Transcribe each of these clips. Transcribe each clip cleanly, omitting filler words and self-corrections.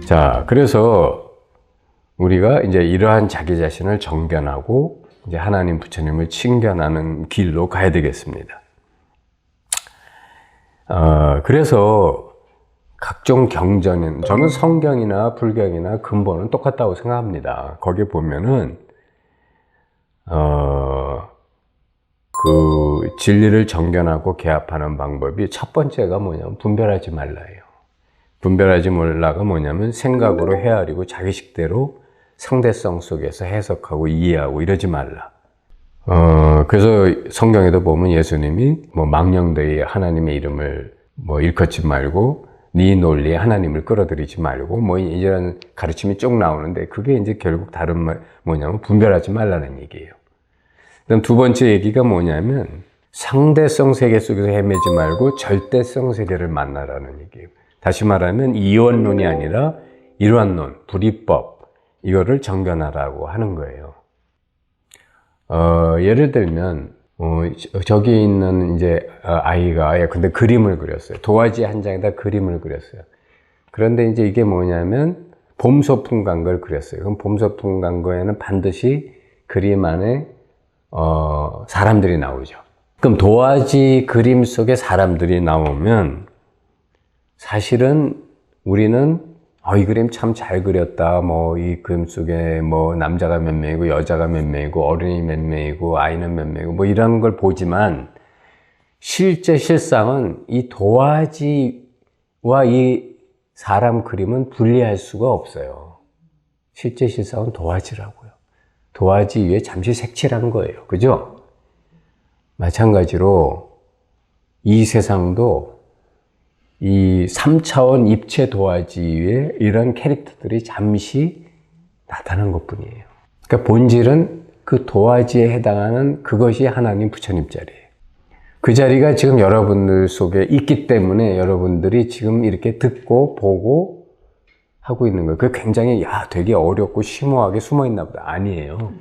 자, 그래서 우리가 이제 이러한 자기 자신을 정견하고 이제 하나님 부처님을 친견하는 길로 가야 되겠습니다. 그래서 각종 경전은, 저는 성경이나 불경이나 근본은 똑같다고 생각합니다. 거기 보면은 그 진리를 정견하고 개합하는 방법이 첫 번째가 뭐냐면 분별하지 말라예요. 분별하지 말라가 뭐냐면 생각으로 헤아리고 자기식대로 상대성 속에서 해석하고 이해하고 이러지 말라. 그래서 성경에도 보면 예수님이 뭐 망령되이 하나님의 이름을 뭐 일컫지 말고 네 논리에 하나님을 끌어들이지 말고 뭐 이런 가르침이 쭉 나오는데, 그게 이제 결국 다른 말 뭐냐면 분별하지 말라는 얘기예요. 그다음 두 번째 얘기가 뭐냐면 상대성 세계 속에서 헤매지 말고 절대성 세계를 만나라는 얘기예요. 다시 말하면 이원론이 아니라 일환론, 불이법, 이거를 정견하라고 하는 거예요. 예를 들면 저기 있는 이제 아이가 근데 그림을 그렸어요. 도화지 한 장에다 그림을 그렸어요. 그런데 이제 이게 뭐냐면 봄소풍강걸 그렸어요. 그럼 봄소풍강거에는 반드시 그림 안에 사람들이 나오죠. 그럼 도화지 그림 속에 사람들이 나오면 사실은 우리는 이 그림 참 잘 그렸다. 뭐 이 그림 속에 뭐 남자가 몇 명이고 여자가 몇 명이고 어른이 몇 명이고 아이는 몇 명이고 뭐 이런 걸 보지만 실상은 이 도화지와 이 사람 그림은 분리할 수가 없어요. 실상은 도화지라고요. 도화지 위에 잠시 색칠한 거예요. 그죠? 마찬가지로 이 세상도 이 3차원 입체 도화지 위에 이런 캐릭터들이 잠시 나타난 것 뿐이에요. 그러니까 본질은 그 도화지에 해당하는 그것이 하나님 부처님 자리예요. 그 자리가 지금 여러분들 속에 있기 때문에 여러분들이 지금 이렇게 듣고 보고 하고 있는 거예요. 그게 굉장히 되게 어렵고 심오하게 숨어 있나 보다. 아니에요.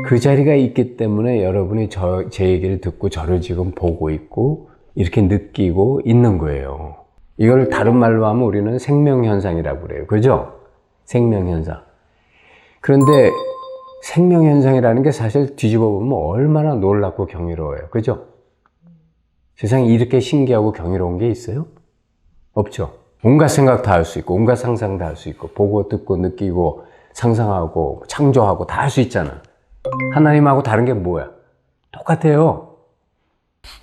그 자리가 있기 때문에 여러분이 제 얘기를 듣고 저를 지금 보고 있고 이렇게 느끼고 있는 거예요. 이걸 다른 말로 하면 우리는 생명현상이라고 그래요. 그죠? 생명현상. 그런데 생명현상이라는 게 사실 뒤집어 보면 얼마나 놀랍고 경이로워요. 그죠? 세상에 이렇게 신기하고 경이로운 게 있어요? 없죠. 온갖 생각 다 할 수 있고 온갖 상상 다 할 수 있고 보고 듣고 느끼고 상상하고 창조하고 다 할 수 있잖아. 하나님하고 다른 게 뭐야? 똑같아요.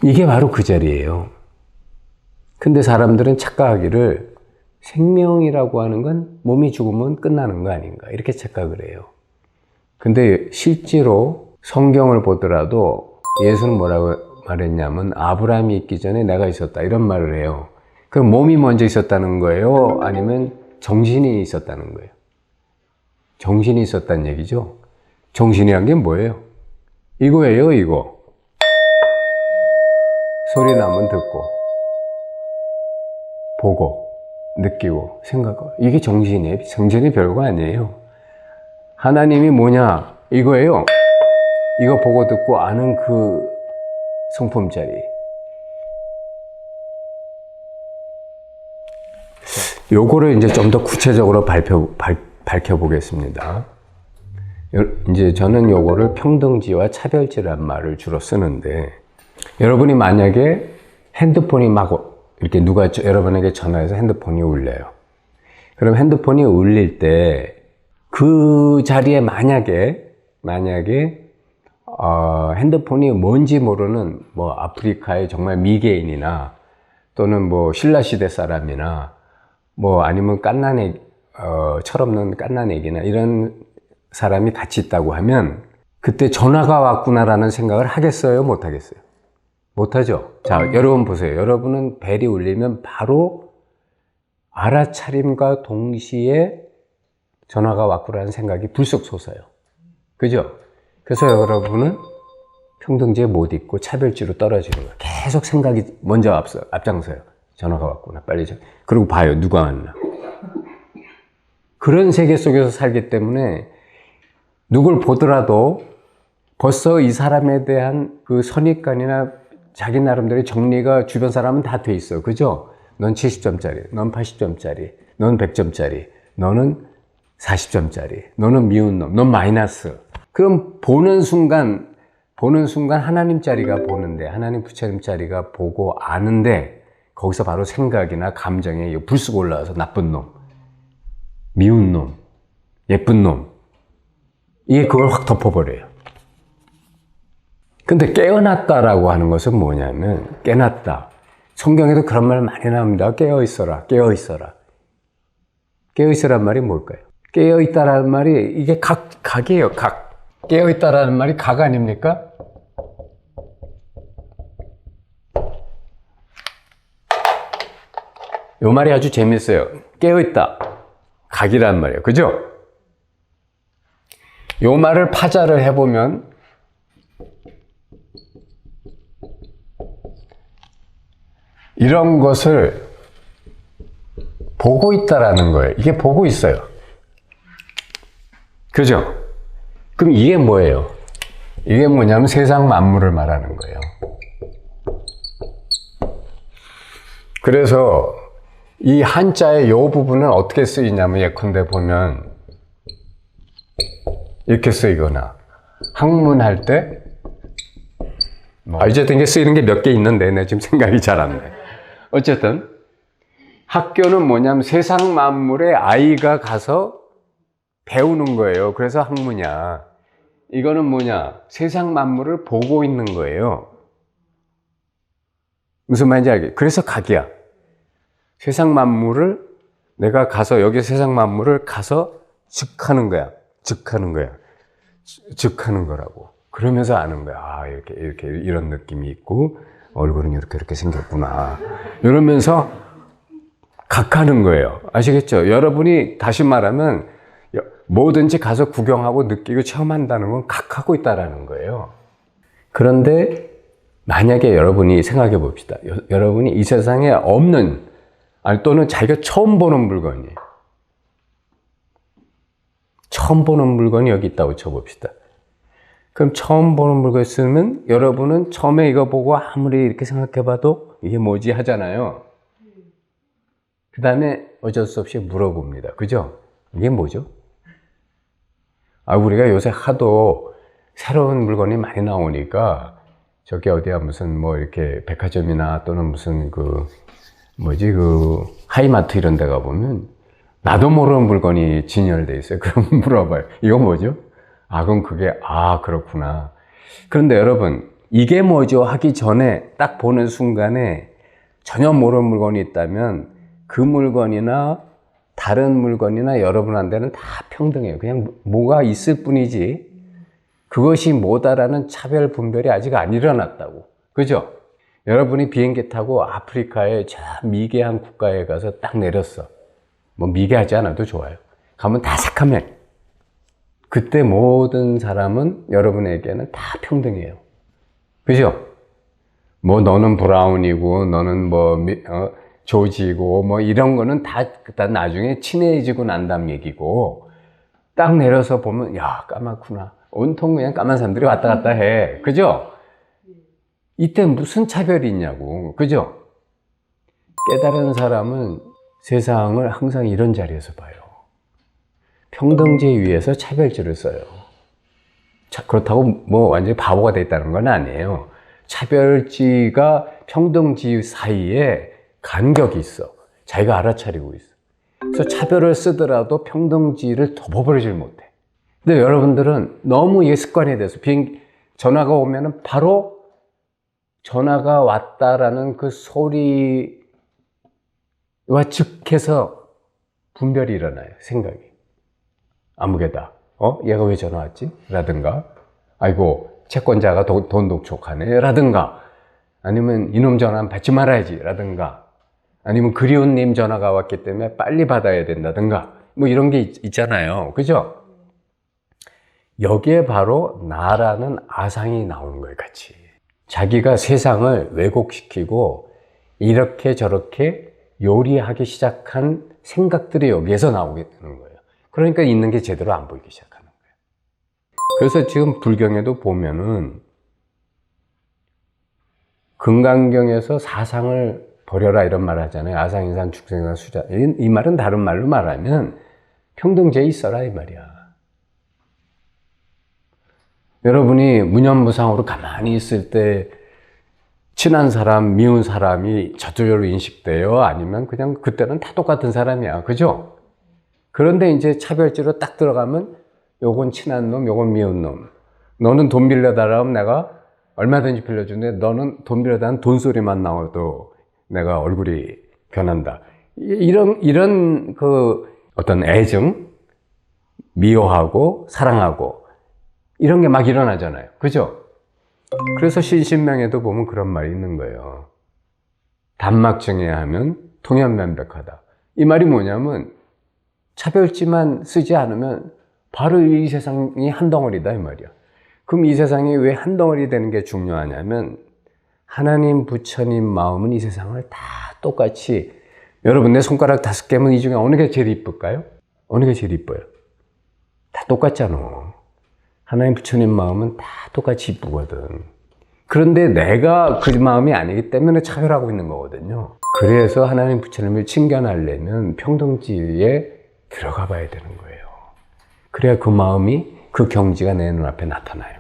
이게 바로 그 자리예요. 근데 사람들은 착각하기를 생명이라고 하는 건 몸이 죽으면 끝나는 거 아닌가 이렇게 착각을 해요. 근데 실제로 성경을 보더라도 예수는 뭐라고 말했냐면 아브라함이 있기 전에 내가 있었다 이런 말을 해요. 그럼 몸이 먼저 있었다는 거예요? 아니면 정신이 있었다는 거예요? 정신이 있었다는 얘기죠. 정신이란 게 뭐예요? 이거예요, 이거. 소리 나면 듣고, 보고, 느끼고, 생각하고. 이게 정신이에요. 정신이 별거 아니에요. 하나님이 뭐냐? 이거예요. 이거 보고 듣고 아는 그 성품자리. 요거를 이제 좀 더 구체적으로 밝혀보겠습니다. 이제 저는 요거를 평등지와 차별지란 말을 주로 쓰는데, 여러분이 만약에 핸드폰이 막 이렇게 누가 여러분에게 전화해서 핸드폰이 울려요. 그럼 핸드폰이 울릴 때 그 자리에 만약에 핸드폰이 뭔지 모르는 뭐 아프리카의 정말 미개인이나 또는 뭐 신라시대 사람이나 뭐 아니면 철없는 갓난애기나 이런 사람이 같이 있다고 하면 그때 전화가 왔구나라는 생각을 하겠어요? 못 하겠어요? 못하죠? 자, 여러분 보세요. 여러분은 벨이 울리면 바로 알아차림과 동시에 전화가 왔구나라는 생각이 불쑥 솟아요. 그죠? 그래서 여러분은 평등지에 못 있고 차별지로 떨어지는 거예요. 계속 생각이 먼저 앞장서요. 전화가 왔구나. 빨리 그리고 봐요. 누가 왔나. 그런 세계 속에서 살기 때문에 누굴 보더라도 벌써 이 사람에 대한 그 선입관이나 자기 나름대로 정리가 주변 사람은 다 돼 있어. 그죠? 넌 70점짜리, 넌 80점짜리, 너는 100점짜리, 너는 40점짜리, 너는 미운 놈, 넌 마이너스. 그럼 보는 순간 하나님짜리가 보는데, 하나님 부처님짜리가 보고 아는데, 거기서 바로 생각이나 감정에 불쑥 올라와서 나쁜 놈, 미운 놈, 예쁜 놈, 이게 그걸 확 덮어버려요. 근데 깨어났다라고 하는 것은 뭐냐면, 깨났다. 성경에도 그런 말 많이 나옵니다. 깨어있어라, 깨어있어라. 깨어있으란 말이 뭘까요? 깨어있다라는 말이 이게 각이에요, 각. 깨어있다라는 말이 각 아닙니까? 요 말이 아주 재밌어요. 깨어있다. 각이란 말이에요. 그죠? 요 말을 파자를 해보면 이런 것을 보고 있다라는 거예요. 이게 보고 있어요. 그죠? 그럼 이게 뭐예요? 이게 뭐냐면 세상 만물을 말하는 거예요. 그래서 이 한자의 요 부분은 어떻게 쓰이냐면 예컨대 보면 이렇게 쓰이거나 학문할 때 어쨌든 이게 쓰이는 게 몇 개 있는데 내 지금 생각이 잘 안 나요. 어쨌든 학교는 뭐냐면 세상 만물에 아이가 가서 배우는 거예요. 그래서 학문이야. 이거는 뭐냐? 세상 만물을 보고 있는 거예요. 무슨 말인지 알겠죠? 그래서 각이야. 세상 만물을 내가 가서 여기 세상 만물을 가서 즉하는 거야. 즉하는 거야. 즉하는 거라고. 그러면서 아는 거야. 아, 이렇게 이런 느낌이 있고 얼굴은 이렇게 생겼구나. 이러면서 각하는 거예요. 아시겠죠? 여러분이 다시 말하면 뭐든지 가서 구경하고 느끼고 체험한다는 건 각하고 있다라는 거예요. 그런데 만약에 여러분이 생각해 봅시다. 여러분이 이 세상에 없는 또는 자기가 처음 보는 물건이에요. 처음 보는 물건이 여기 있다고 쳐봅시다. 그럼 처음 보는 물건 있으면 여러분은 처음에 이거 보고 아무리 이렇게 생각해봐도 이게 뭐지 하잖아요. 그 다음에 어쩔 수 없이 물어봅니다. 그죠? 이게 뭐죠? 우리가 요새 하도 새로운 물건이 많이 나오니까 저기 어디야 무슨 뭐 이렇게 백화점이나 또는 무슨 하이마트 이런 데 가보면 나도 모르는 물건이 진열돼 있어요. 그럼 물어봐요. 이거 뭐죠? 그럼 그게 그렇구나. 그런데 여러분 이게 뭐죠 하기 전에 딱 보는 순간에 전혀 모르는 물건이 있다면 그 물건이나 다른 물건이나 여러분한테는 다 평등해요. 그냥 뭐가 있을 뿐이지 그것이 뭐다라는 차별 분별이 아직 안 일어났다고. 그죠? 여러분이 비행기 타고 아프리카의 저 미개한 국가에 가서 딱 내렸어. 뭐 미개하지 않아도 좋아요. 가면 다 새카매. 그때 모든 사람은 여러분에게는 다 평등해요. 그죠? 뭐 너는 브라운이고 너는 조지고 뭐 이런 거는 다 나중에 친해지고 난 다음 얘기고 딱 내려서 보면 야 까맣구나. 온통 그냥 까만 사람들이 왔다 갔다 해. 그죠? 이때 무슨 차별이 있냐고. 그죠? 깨달은 사람은 세상을 항상 이런 자리에서 봐요. 평등제 위에서 차별지를 써요. 그렇다고 뭐 완전히 바보가 돼 있다는 건 아니에요. 차별지가 평등지 사이에 간격이 있어. 자기가 알아차리고 있어. 그래서 차별을 쓰더라도 평등지를 덮어버리질 못해. 근데 여러분들은 너무 이게 습관이 돼서 전화가 오면은 바로 전화가 왔다라는 그 소리와 즉해서 분별이 일어나요. 생각이. 아무개다. 얘가 왜 전화 왔지? 라든가 아이고 채권자가 돈 독촉하네 라든가 아니면 이놈 전화는 받지 말아야지 라든가 아니면 그리운 님 전화가 왔기 때문에 빨리 받아야 된다든가 뭐 이런 게 있잖아요. 그죠? 여기에 바로 나라는 아상이 나오는 거예요. 같이 자기가 세상을 왜곡시키고 이렇게 저렇게 요리하기 시작한 생각들이 여기에서 나오게 되는 거예요. 그러니까 있는 게 제대로 안 보이기 시작하는 거예요. 그래서 지금 불경에도 보면은 금강경에서 사상을 버려라 이런 말 하잖아요. 아상인상 축생상 수자. 이 말은 다른 말로 말하면 평등제에 있어라 이 말이야. 여러분이 무념무상으로 가만히 있을 때 친한 사람, 미운 사람이 저절로 인식돼요? 아니면 그냥 그때는 다 똑같은 사람이야. 그죠? 그런데 이제 차별지로 딱 들어가면 요건 친한 놈, 요건 미운 놈. 너는 돈 빌려달라 하면 내가 얼마든지 빌려주는데 너는 돈 빌려달라는 돈소리만 나와도 내가 얼굴이 변한다. 이런 그 어떤 애정, 미워하고 사랑하고 이런 게 막 일어나잖아요. 그죠? 그래서 신신명에도 보면 그런 말이 있는 거예요. 단막정해야 하면 통연면백하다. 이 말이 뭐냐면 차별지만 쓰지 않으면 바로 이 세상이 한 덩어리다 이 말이야. 그럼 이 세상이 왜 한 덩어리 되는 게 중요하냐면 하나님 부처님 마음은 이 세상을 다 똑같이 여러분 내 손가락 5개면 이 중에 어느 게 제일 이쁠까요? 어느 게 제일 이뻐요? 다 똑같잖아. 하나님 부처님 마음은 다 똑같이 이쁘거든. 그런데 내가 그 마음이 아니기 때문에 차별하고 있는 거거든요. 그래서 하나님 부처님을 친견하려면 평등지에 들어가 봐야 되는 거예요. 그래야 그 마음이, 그 경지가 내 눈앞에 나타나요.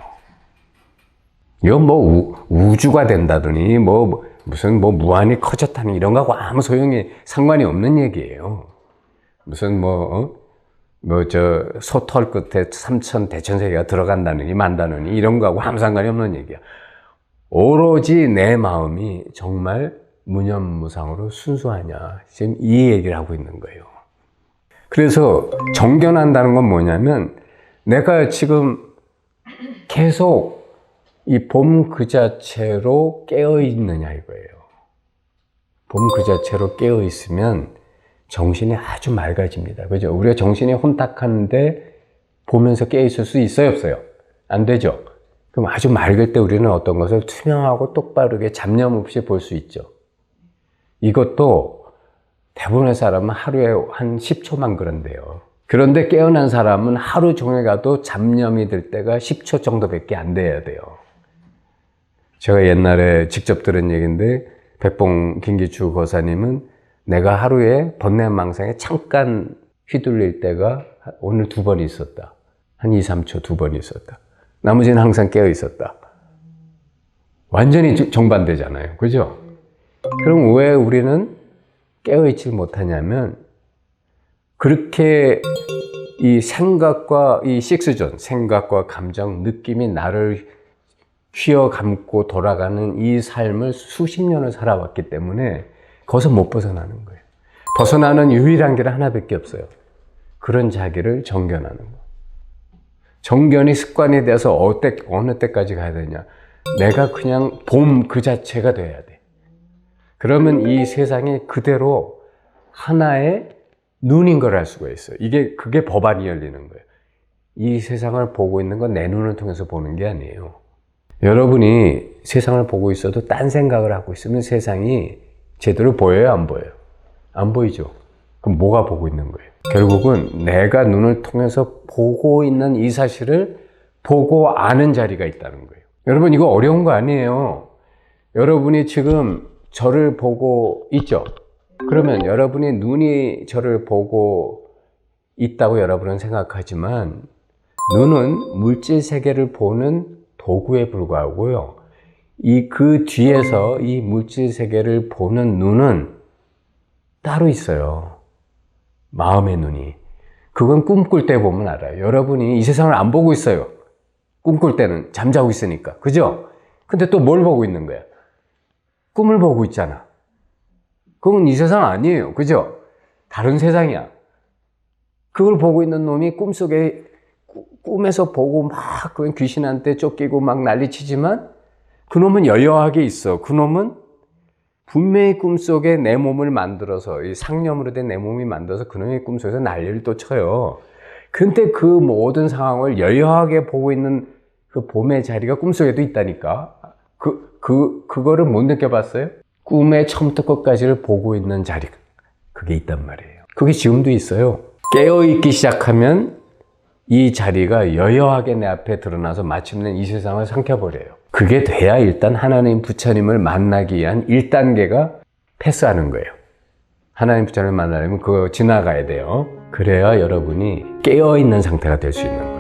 이거 뭐 우주가 된다더니 무슨 무한히 커졌다니 이런 거하고 아무 소용이 상관이 없는 얘기예요. 무슨 소털 끝에 삼천 대천세계가 들어간다느니 만다느니 이런 거하고 아무 상관이 없는 얘기야. 오로지 내 마음이 정말 무념무상으로 순수하냐. 지금 이 얘기를 하고 있는 거예요. 그래서 정견한다는 건 뭐냐면 내가 지금 계속 이 봄 그 자체로 깨어 있느냐 이거예요. 봄 그 자체로 깨어 있으면 정신이 아주 맑아집니다. 그죠? 우리가 정신이 혼탁한데 보면서 깨어 있을 수 있어요, 없어요? 안 되죠? 그럼 아주 맑을 때 우리는 어떤 것을 투명하고 똑바르게 잡념 없이 볼 수 있죠. 이것도 대부분의 사람은 하루에 한 10초만 그런데요. 그런데 깨어난 사람은 하루 종일 가도 잡념이 들 때가 10초 정도밖에 안 돼야 돼요. 제가 옛날에 직접 들은 얘기인데 백봉 김기추 거사님은 내가 하루에 번뇌망상에 잠깐 휘둘릴 때가 오늘 2번 있었다. 한 2, 3초 2번 있었다. 나머지는 항상 깨어 있었다. 완전히 정반대잖아요. 그죠? 그럼 왜 우리는 깨어 있지 못하냐면 그렇게 이 생각과 이 식스존, 생각과 감정, 느낌이 나를 휘어 감고 돌아가는 이 삶을 수십 년을 살아왔기 때문에 거기서 못 벗어나는 거예요. 벗어나는 유일한 길은 하나밖에 없어요. 그런 자기를 정견하는 거. 정견이 습관이 돼서 어느 때까지 가야 되냐. 내가 그냥 봄 그 자체가 돼야 돼. 그러면 이 세상이 그대로 하나의 눈인 걸 알 수가 있어요. 그게 법안이 열리는 거예요. 이 세상을 보고 있는 건 내 눈을 통해서 보는 게 아니에요. 여러분이 세상을 보고 있어도 딴 생각을 하고 있으면 세상이 제대로 보여요? 안 보여요? 안 보이죠? 그럼 뭐가 보고 있는 거예요? 결국은 내가 눈을 통해서 보고 있는 이 사실을 보고 아는 자리가 있다는 거예요. 여러분 이거 어려운 거 아니에요. 여러분이 지금 저를 보고 있죠? 그러면 여러분이 눈이 저를 보고 있다고 여러분은 생각하지만 눈은 물질 세계를 보는 도구에 불과하고요. 그 뒤에서 이 물질 세계를 보는 눈은 따로 있어요. 마음의 눈이. 그건 꿈꿀 때 보면 알아요. 여러분이 이 세상을 안 보고 있어요. 꿈꿀 때는 잠자고 있으니까. 그죠? 근데 또 뭘 보고 있는 거야? 꿈을 보고 있잖아. 그건 이 세상 아니에요. 그죠? 다른 세상이야. 그걸 보고 있는 놈이 꿈에서 보고 막 그런 귀신한테 쫓기고 막 난리치지만 그 놈은 여여하게 있어. 그 놈은 분명히 꿈속에 내 몸을 만들어서 이 상념으로 된 내 몸이 만들어서 그 놈의 꿈속에서 난리를 또 쳐요. 근데 그 모든 상황을 여여하게 보고 있는 그 봄의 자리가 꿈속에도 있다니까. 그거를 못 느껴봤어요? 꿈의 처음부터 끝까지를 보고 있는 자리, 그게 있단 말이에요. 그게 지금도 있어요. 깨어있기 시작하면 이 자리가 여여하게 내 앞에 드러나서 마침내 이 세상을 삼켜버려요. 그게 돼야 일단 하나님 부처님을 만나기 위한 1단계가 패스하는 거예요. 하나님 부자를 만나려면 그거 지나가야 돼요. 그래야 여러분이 깨어있는 상태가 될 수 있는 거예요.